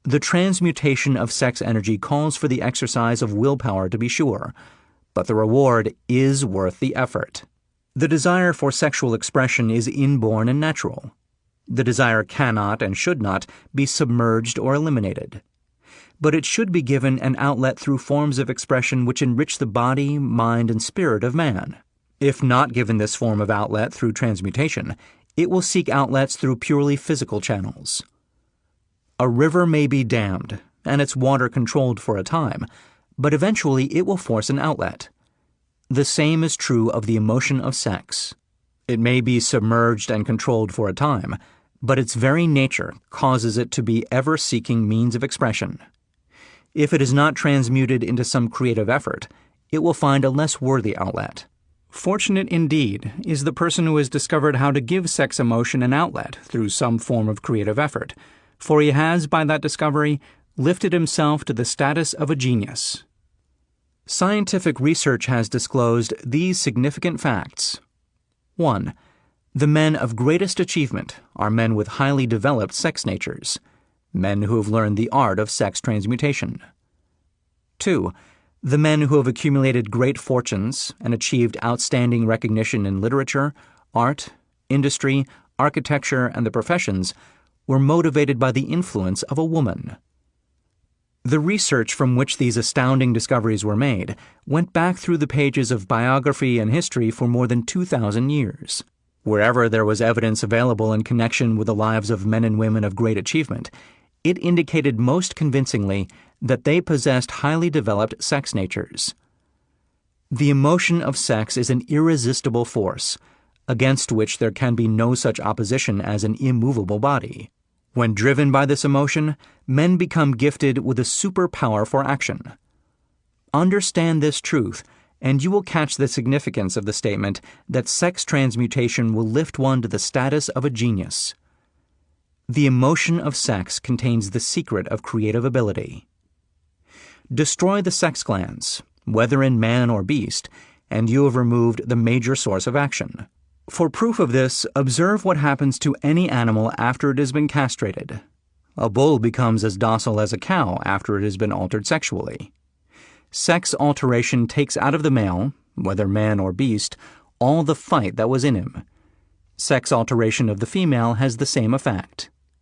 The transmutation of sex energy calls for the exercise of willpower, to be sure, but the reward is worth the effort. The desire for sexual expression is inborn and natural. The desire cannot and should not be submerged or eliminated. But it should be given an outlet through forms of expression which enrich the body, mind, and spirit of man. If not given this form of outlet through transmutation, it will seek outlets through purely physical channels. A river may be dammed, and its water controlled for a time, but eventually it will force an outlet. The same is true of the emotion of sex. It may be submerged and controlled for a time, but its very nature causes it to be ever seeking means of expression. If it is not transmuted into some creative effort, it will find a less worthy outlet. Fortunate indeed is the person who has discovered how to give sex emotion an outlet through some form of creative effort, for he has, by that discovery, lifted himself to the status of a genius. Scientific research has disclosed these significant facts. 1. The men of greatest achievement are men with highly developed sex natures, men who have learned the art of sex transmutation. 2. The men who have accumulated great fortunes and achieved outstanding recognition in literature, art, industry, architecture, and the professions were motivated by the influence of a woman. The research from which these astounding discoveries were made went back through the pages of biography and history for more than 2,000 years. Wherever there was evidence available in connection with the lives of men and women of great achievement, it indicated most convincingly that they possessed highly developed sex natures. The emotion of sex is an irresistible force, against which there can be no such opposition as an immovable body. When driven by this emotion, men become gifted with a superpower for action. Understand this truth, and you will catch the significance of the statement that sex transmutation will lift one to the status of a genius. The emotion of sex contains the secret of creative ability. Destroy the sex glands, whether in man or beast, and you have removed the major source of action. For proof of this, observe what happens to any animal after it has been castrated. A bull becomes as docile as a cow after it has been altered sexually. Sex alteration takes out of the male, whether man or beast, all the fight that was in him. Sex alteration of the female has the same effect.